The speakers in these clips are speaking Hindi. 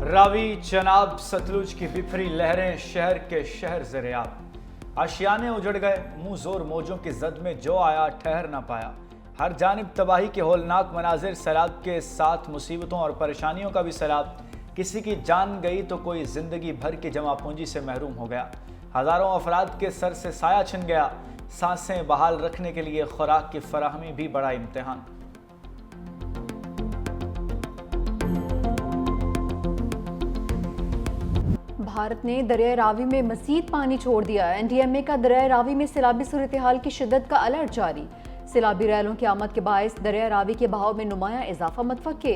रावी, चनाब, सतलुज की बिफरी लहरें शहर के शहर ज़ेर-ए-आब। आशियाने उजड़ गए, मुंह जोर मौजों की जद में जो आया ठहर ना पाया। हर जानिब तबाही के होलनाक मनाजिर, सैलाब के साथ मुसीबतों और परेशानियों का भी सैलाब। किसी की जान गई तो कोई जिंदगी भर की जमा पूंजी से महरूम हो गया। हजारों अफराद के सर से साया छिन गया। सांसें बहाल रखने के लिए खुराक की फराहमी भी बड़ा इम्तिहान। भारत ने दरिया रावी में मजीद पानी छोड़ दिया। एनडीएमए का दरिया रावी में सैलाबी सूरत हाल की शिद्दत का अलर्ट जारी। सैलाबी रैलों की आमद के बायस दरिया रावी के बहाव में नुमायां इजाफा मतवक्के।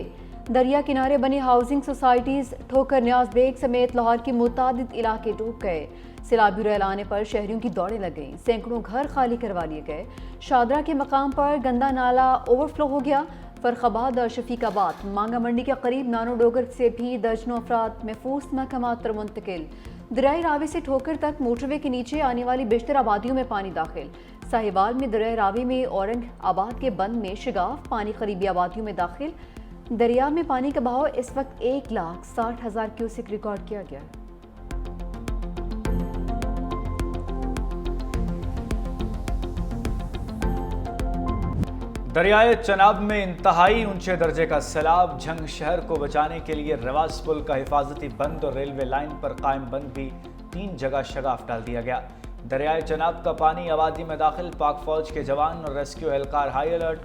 दरिया किनारे बनी हाउसिंग सोसाइटीज ठोकर न्याज बेग समेत लाहौर के मुतादिद इलाके डूब गए। सैलाबी रैल आने पर शहरियों की दौड़ें लग गईं। सैकड़ों घर खाली करवा लिए गए। शादरा के मकाम पर गंदा नाला ओवरफ्लो हो गया। फरखाबाद और शफीकाबाद, मांगा मंडी के करीब नानो डोगर से भी दर्जनों अफराद महफूज महकमात पर मुंतकिल। दरिया रावी से ठोकर तक मोटरवे के नीचे आने वाली बेशतर आबादियों में पानी दाखिल। साहिवाल में दरिया रावी में औरंग आबाद के बंद में शिगाफ पानी करीबी आबादियों में दाखिल। दरिया में पानी का बहाव इस वक्त 1,60,000 क्यूसेक रिकॉर्ड किया गया है। दरियाए चनाब में इंतहाई ऊंचे दर्जे का सैलाब। झंग शहर को बचाने के लिए रवास पुल का हिफाजती बंद और रेलवे लाइन पर कायम बंद भी 3 जगह शगाफ डाल दिया गया। दरियाए चनाब का पानी आबादी में दाखिल। पाक फौज के जवान और रेस्क्यू एहलकार हाई अलर्ट।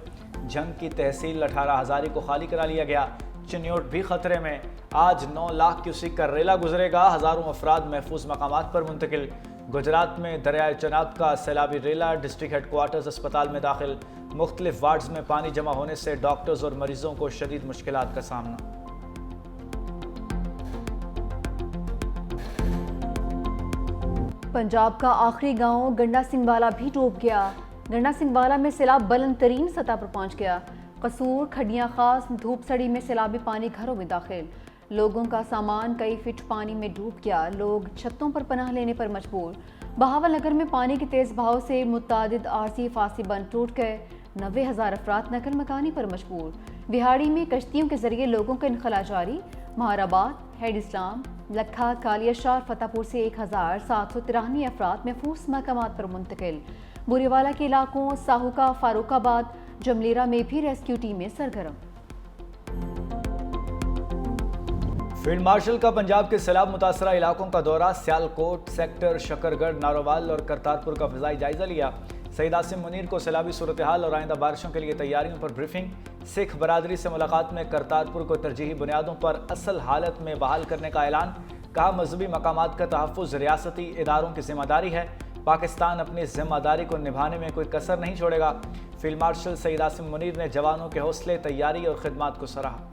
झंग की तहसील 18 हजारी को खाली करा लिया गया। चिन्योट भी खतरे में। आज 9 लाख क्यूसेक का रेला गुजरेगा। हजारों अफराद महफूज मकामात पर मुंतकिल। गुजरात में दरियाए चनाब का सैलाबी रेला डिस्ट्रिक्ट हेडक्वार्टर्स अस्पताल में दाखिल। मुख्तलिफ वार्ड्स में पानी जमा होने से डॉक्टर्स और मरीजों को शदीद मुश्किलात का सामना। पंजाब का आखिरी गांव गंडा सिंह वाला भी डूब गया। गंडा सिंह वाला में सैलाब बुलंद तरीन सतह पर पहुंच गया। कसूर, खडियां खास, धूप सड़ी में सैलाबी पानी घरों में दाखिल। लोगों का सामान कई फीट पानी में डूब गया। लोग छतों पर पनाह लेने पर मजबूर। बहावल नगर में पानी के तेज बहाव से मुतादिद आरसी फासी बंद टूट गए। 90,000 अफराद नकल मकानी पर मजबूर। बिहाड़ी में कश्तियों के जरिए लोगों का इनखला जारी। महाराबाद, हेड इस्लाम, लखा, कालियाशार, फतेहपुर से 1,793 अफराद महफूज महकमात पर मुंतकिल। बुरीवाला के इलाकों साहुका, फारूकाबाद, जमलेरा में भी रेस्क्यू टीमें सरगर्म। फील्ड मार्शल का पंजाब के सैलाब मुतासरा इलाकों का दौरा। सियालकोट सेक्टर, शकरगढ़, नारोवाल और करतारपुर का फ़िज़ाई जायजा लिया। सईद आसिम मुनीर को सैलाबी सूरत हाल और आइंदा बारिशों के लिए तैयारियों पर ब्रीफिंग। सिख बरादरी से मुलाकात में करतारपुर को तरजीही बुनियादों पर असल हालत में बहाल करने का ऐलान। कहा, मजहबी मकामात का तहफ़्फ़ुज़ रियासती इदारों की जिम्मेदारी है। पाकिस्तान अपनी जिम्मेदारी को निभाने में कोई कसर नहीं छोड़ेगा। फील्ड मार्शल सईद आसिम मुनीर ने जवानों के हौसले, तैयारी और खिदमात को सराहा।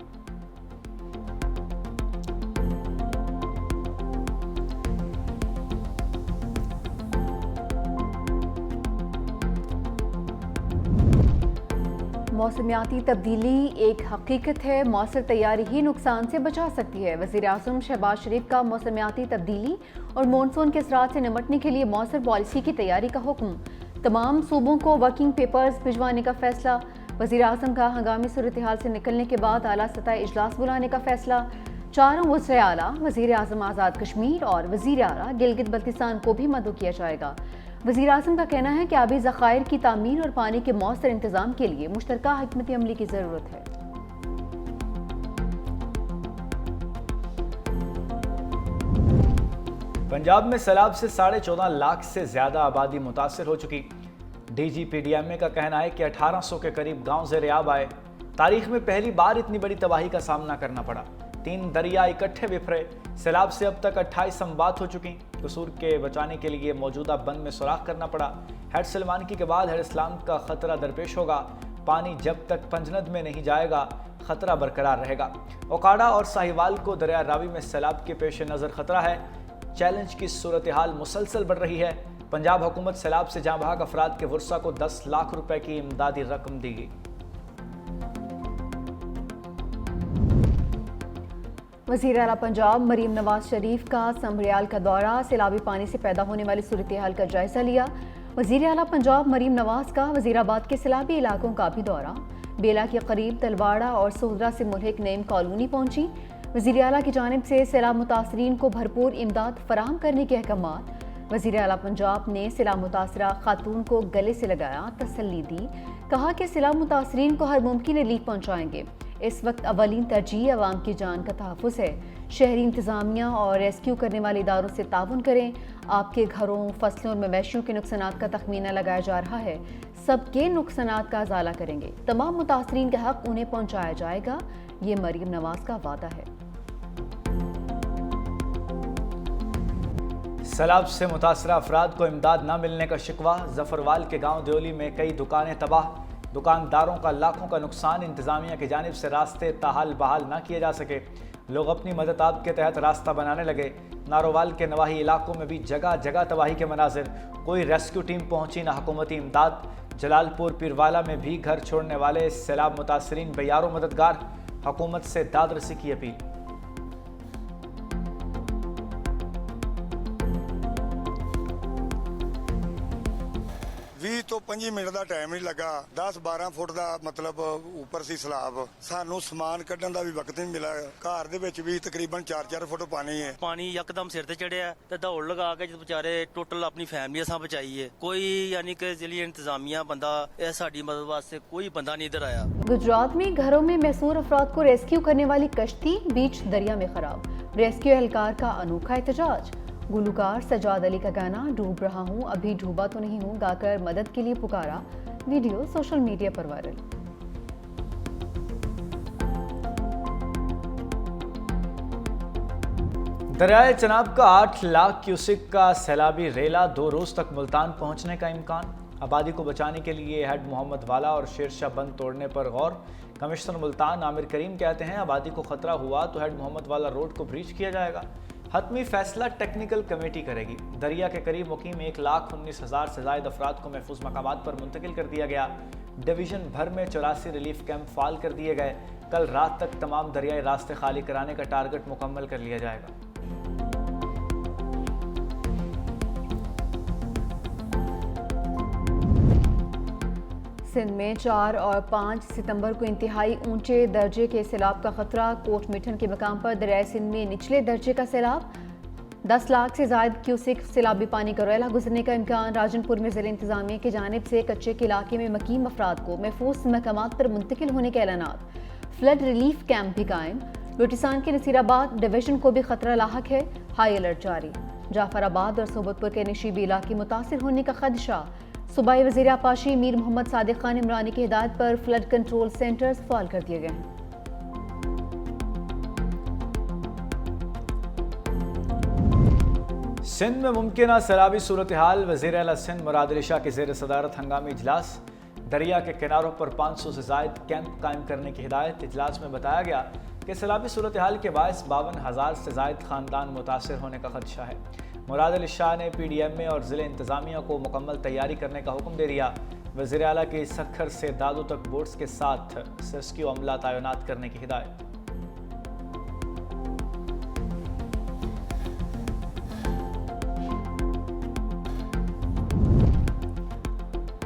मौसमियाती तब्दीली एक हकीकत है। मौसर तैयारी ही नुकसान से बचा सकती है। वज़ीर आज़म शहबाज शरीफ का मौसमियाती तब्दीली और मानसून के असरात से निपटने के लिए मौसर पॉलिसी की तैयारी का हुक्म। तमाम सूबों को वर्किंग पेपर्स भिजवाने का फैसला। वज़ीर आज़म का हंगामी सूरत हाल से निकलने के बाद आला सतह इजलास बुलाने का फैसला। 4 वज़ीर आला, वज़ीर आज़म आज़ाद कश्मीर और वज़ीर आला गिलगित बल्तिस्तान को भी मदऊ किया जाएगा। वज़ीर आज़म का कहना है कि आबी ज़खायर की तामीर और पानी के मौसर इंतज़ाम के लिए मुश्तरका हिकमत अमली की ज़रूरत है। पंजाब में सैलाब से 14.5 लाख से ज़्यादा आबादी मुतासर हो चुकी। DGPDMA का कहना है कि 1800 के करीब गांव ज़ेर-ए-आब आए। तारीख में पहली बार इतनी बड़ी तबाही का सामना करना पड़ा। 3 दरिया इकट्ठे बिफरे। सैलाब से अब तक 28 अमवात हो चुकी। कसूर के बचाने के लिए मौजूदा बंद में सुराख करना पड़ा। हेड सलमानकी के बाद हेड इस्लाम का खतरा दरपेश होगा। पानी जब तक पंजनद में नहीं जाएगा, खतरा बरकरार रहेगा। ओकाड़ा और साहिवाल को दरिया रावी में सैलाब के पेश नज़र खतरा है। चैलेंज की सूरत हाल मुसलसल बढ़ रही है। पंजाब हुकूमत सैलाब से जाँ बहक अफराद के वर्सा को 10 लाख रुपए की इमदादी रकम देगी। वज़ीर आला पंजाब मरीम नवाज शरीफ का संभरियाल का दौरा। सैलाबी पानी से पैदा होने वाली सूरत हाल का जायजा लिया। वज़ीर आला पंजाब मरीम नवाज का वज़ीराबाद के सैलाबी इलाकों का भी दौरा। बेला के करीब तलवाड़ा और सोहरा से मुल्हिक नईम कॉलोनी पहुंची। वज़ीर आला की जानिब से सैलाब मुतासरीन को भरपूर इमदाद फराहम करने के अहकामात। वज़ीर आला पंजाब ने सैलाब मुतासरा खातून को गले से लगाया, तसल्ली दी, कहा कि सैलाब मुतासरीन को हर मुमकिन रिलीफ पहुँचाएंगे। इस वक्त अवलीन तरजीह अवाम की जान का तहफ़्फ़ुज़ है। शहरी इंतज़ामिया और रेस्क्यू करने वाले इदारों से ताउन करें। आपके घरों, फसलों और मवेशियों के नुकसानात का तखमीना लगाया जा रहा है। सबके नुकसानात का अजाला करेंगे। तमाम मुतासरीन का हक उन्हें पहुँचाया जाएगा। ये मरीम नवाज का वादा है। सैलाब से मुतासरा अफराद को इमदाद न मिलने का शिकवा। जफरवाल के गांव देओली में कई दुकानें तबाह, दुकानदारों का लाखों का नुकसान। इंतजामिया की जानिब से रास्ते ताहाल बहाल ना किए जा सके। लोग अपनी मदद आप के तहत रास्ता बनाने लगे। नारोवाल के नवाही इलाकों में भी जगह जगह तबाही के मनाजिर। कोई रेस्क्यू टीम पहुंची ना हुकूमती इमदाद। जलालपुर पीरवाला में भी घर छोड़ने वाले सैलाब मुतासरीन बेयारो मददगार। हुकूमत से दादरसी की अपील। तो 5 ਮਿੰਟ ਦਾ ਟਾਈਮ ਨਹੀਂ ਲੱਗਾ। 10-12 ਫੁੱਟ ਦਾ ਮਤਲਬ ਉੱਪਰ ਸੀ ਸਲਾਬ। ਸਾਨੂੰ ਸਮਾਨ ਕੱਢਣ ਦਾ ਵੀ ਵਕਤ ਨਹੀਂ ਮਿਲਿਆ। ਘਰ ਦੇ ਵਿੱਚ ਵੀ ਤਕਰੀਬਨ 4-4 ਫੁੱਟ ਪਾਣੀ ਹੈ। ਪਾਣੀ ਯਕਦਮ ਸਿਰ ਤੇ ਚੜਿਆ ਤੇ ਦੌੜ ਲਗਾ ਕੇ ਜਦ ਵਿਚਾਰੇ ਟੋਟਲ ਆਪਣੀ ਫੈਮਿਲੀ ਅਸਾਂ ਬਚਾਈ ਹੈ। ਕੋਈ यानी कि जिली इंतजामिया बंदा साड़ी मदद वास्ते कोई बंदा नहीं इधर आया। गुजरात में घरों में महसूर अफराद को रेस्क्यू करने वाली कश्ती बीच दरिया में खराब। रेस्क्यू एहलकार का अनोखा एहतजाज। गुलकार सजाद अली का गाना डूब रहा हूँ अभी डूबा तो नहीं हूँ गाकर मदद के लिए पुकारा। वीडियो सोशल मीडिया पर वायरल। दरियाए चनाब का 8 लाख क्यूसिक का सैलाबी रेला 2 रोज तक मुल्तान पहुंचने का इम्कान। आबादी को बचाने के लिए हेड मोहम्मद वाला और शेरशाह बंद तोड़ने पर गौर। कमिश्नर मुल्तान आमिर करीम कहते हैं आबादी को खतरा हुआ तो हेड मोहम्मद वाला रोड को ब्रीच किया जाएगा। हतमी फैसला टेक्निकल कमेटी करेगी। दरिया के करीब मुकीम 1,19,000 से ज़ायद अफराद को महफूज मकामात पर मुंतकिल कर दिया गया। डिवीज़न भर में 84 रिलीफ कैंप फाल कर दिए गए। कल रात तक तमाम दरियाई रास्ते खाली कराने का टारगेट मुकम्मल कर लिया जाएगा। सिंध में 4 और 5 सितंबर को इंतहाई ऊंचे दर्जे के सैलाब का खतरा। कोट मिठन के मकाम पर दरियाए सिंध में निचले दर्जे का सैलाब। 10 लाख से ज़ायद क्यूसिक सैलाबी पानी का रैला गुजरने का इम्कान। राजनपुर में ज़िला इंतजामिया की जानिब से कच्चे के इलाके में मकीम अफराद को महफूज मकामात पर मुंतकिल होने के ऐलानात। फ्लड रिलीफ कैंप भी कायम। लोटिसान के नसीराबाद डिवीजन को भी खतरा लाहक है। हाई अलर्ट जारी। जाफराबाद और सोबतपुर के नशीबी इलाके मुतासिर होने का खदशा। सूबाई वज़ीर आपाशी मीर मोहम्मद सादिक खान इमरानी की हिदायत पर फ्लड कंट्रोल सेंटर्स फाल कर दिए गए हैं। सिंध में मुमकिन सैलाबी सूरत हाल। वज़ीर आला सिंध मुराद अली शाह की ज़ेर सदारत हंगामी इजलास। दरिया के किनारों पर 500 से ज़ायद कैंप कायम करने की हिदायत। इजलास में बताया गया कि सैलाबी सूरत हाल के बायस 52,000 से ज़ायद ख़ानदान मुतासर होने का खदशा है। मुराद अली शाह ने PDMA और ज़िले इंतज़ामिया को मुकम्मल तैयारी करने का हुक्म दे दिया। वज़ीर आला की सखर से दादू तक बोट्स के साथ रेस्क्यू अमला तैनात करने की हिदायत।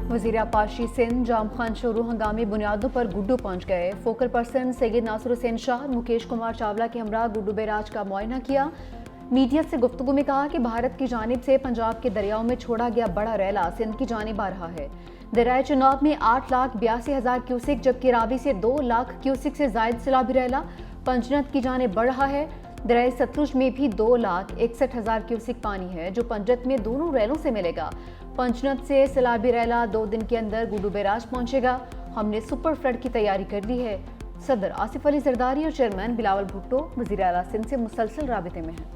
वज़ीर आपाशी सिंध जाम खान शोरू हंगामी बुनियादों पर गुड्डू पहुंच गए। फोकल पर्सन सैयद नासिर हुसैन शाह मुकेश कुमार चावला के हमरा गुड्डू बैराज का मुआयना किया। मीडिया से गुफ्तगू में कहा कि भारत की जानिब से पंजाब के दरियाओं में छोड़ा गया बड़ा रैला सिंध की जानिब आ रहा है। दरियाए चनाब में 8,82,000 क्यूसिक जबकि रावी से 2 लाख क्यूसिक से जायद सैलाबी रैला पंजनत की जानिब बढ़ रहा है। दरियाए सतलुज में भी 2,61,000 क्यूसिक पानी है जो पंजत में दोनों रैलों से मिलेगा। पंजनत से सैलाबी रैला 2 दिन के अंदर गुड्डू बैराज पहुंचेगा। हमने सुपर फ्लड की तैयारी कर ली है। सदर आसिफ अली जरदारी और चेयरमैन बिलावल भुट्टो वज़ीर आला सिंध से मुसलसल राबिते में हैं।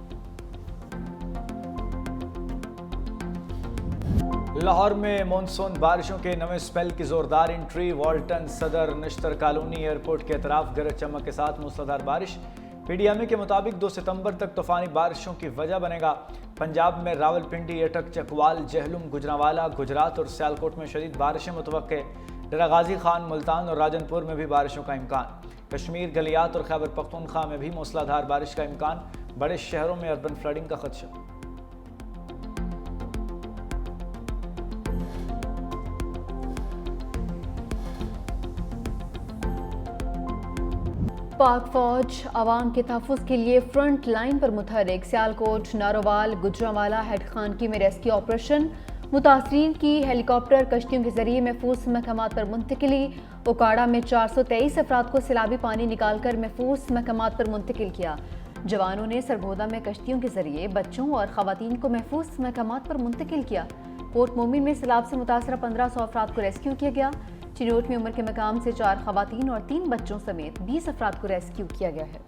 लाहौर में मानसून बारिशों के नवे स्पेल की जोरदार एंट्री। वाल्टन, सदर, नश्तर कॉलोनी एयरपोर्ट के अतराफ गरज चमक के साथ मूसलाधार बारिश। PDMA के मुताबिक 2 सितंबर तक तूफानी बारिशों की वजह बनेगा। पंजाब में रावलपिंडी, अटक, चकवाल, जहलुम, गुजरांवाला, गुजरात और सियालकोट में शदीद बारिशें मुतवक्के। डेरा गाजी खान, मुल्तान और राजनपुर में भी बारिशों का इम्कान। कश्मीर, गलियात और खैबर पख्तूनख्वा में भी मूसलाधार बारिश का इम्कान। बड़े शहरों में अर्बन फ्लडिंग का खदशा। पाक फौज आवाम के तहफ़्फ़ुज़ के लिए फ्रंट लाइन पर मुतहरिक। सियालकोट, नारोवाल, गुजरांवाला, हेड खानकी में रेस्क्यू ऑपरेशन। मुतासरीन की हेलीकॉप्टर कश्तियों के जरिए महफूज महकमात पर मुंतकिली। उकाड़ा में 423 अफराद को सैलाबी पानी निकालकर महफूज महकमात पर मुंतकिल किया। जवानों ने सरगोदा में कश्तियों के जरिए बच्चों और खवातीन को महफूज महकमात पर मुंतकिल किया। पोर्ट मोमिन में सैलाब से मुतासरा 1500 अफराद को रेस्क्यू किया गया। चिनोट में उम्र के मकाम से 4 खवातीन और 3 बच्चों समेत 20 अफराद को रेस्क्यू किया गया है।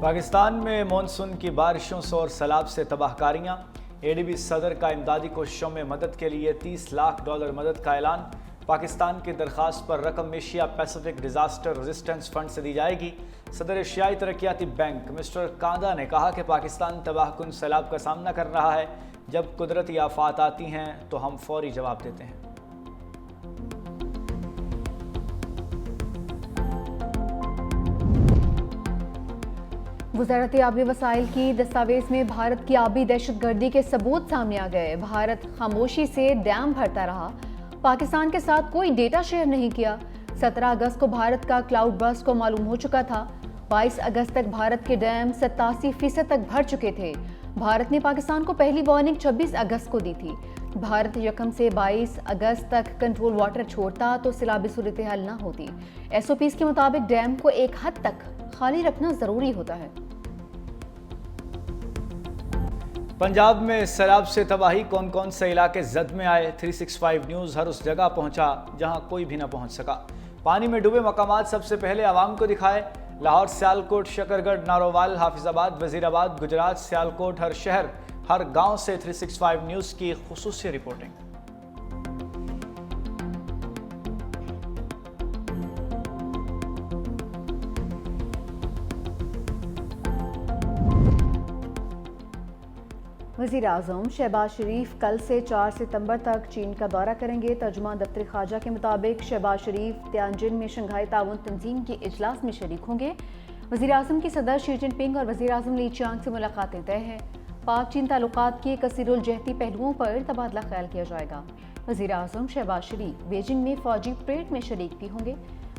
पाकिस्तान में मानसून की बारिशों से और सैलाब से तबाहकारियां। एडीबी सदर का इमदादी कोशिशों में मदद के लिए $30 लाख मदद का ऐलान। पाकिस्तान की दरख्वास्त पर रकम Asia Pacific disaster resistance fund से दी जाएगी। सदर एशियाई तरक्याती बैंक मिस्टर कांदा ने कहा कि पाकिस्तान तबाहकुन सैलाब का सामना कर रहा है। जब कुदरती आफात आती हैं तो हम फौरी जवाब देते हैं। वज़ारत आबी वसाइल की दस्तावेज में भारत की आबी दहशतगर्दी के सबूत सामने आ गए। भारत खामोशी से डैम भरता रहा, पाकिस्तान के साथ कोई डेटा शेयर नहीं किया। 17 अगस्त को भारत का क्लाउड बर्स्ट को मालूम हो चुका था। 22 अगस्त तक भारत के डैम 87% तक भर चुके थे। भारत ने पाकिस्तान को पहली वार्निंग 26 अगस्त को दी थी। भारत यकम से 22 अगस्त तक कंट्रोल वाटर छोड़ता तो सैलाबी सूरत हाल न होती। SOPs के मुताबिक डैम को एक हद तक खाली रखना जरूरी होता है। पंजाब में सैलाब से तबाही, कौन कौन से इलाके जद में आए। 365 न्यूज़ हर उस जगह पहुंचा जहां कोई भी न पहुंच सका। पानी में डूबे मकामात सबसे पहले आवाम को दिखाए। लाहौर, सियालकोट, शकरगढ़, नारोवाल, हाफिजाबाद, वजीराबाद, गुजरात, सियालकोट, हर शहर हर गांव से 365 न्यूज़ की खुसूसी रिपोर्टिंग। वज़ीर-ए-आज़म शहबाज शरीफ कल से 4 सितंबर तक चीन का दौरा करेंगे। तर्जुमान दफ्तर ख़ारजा के मुताबिक शहबाज शरीफ तियानजिन में शंघाई ताउन तंजीम के इजलास में शरीक होंगे। वज़ीर-ए-आज़म की सदर शी जिनपिंग और वज़ीर-ए-आज़म ली चियांग से मुलाकातें तय हैं। पाक चीन ताल्लुकात के कसीरुल जहती पहलुओं पर तबादला ख्याल किया जाएगा। वज़ीर-ए-आज़म शहबाज शरीफ बीजिंग में फ़ौजी परेड में शरीक भी होंगे।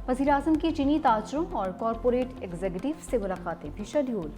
वज़ीर-ए-आज़म की चीनी ताजरों और कॉरपोरेट एग्जीक्यूटिव से मुलाकातें भी शेड्यूल।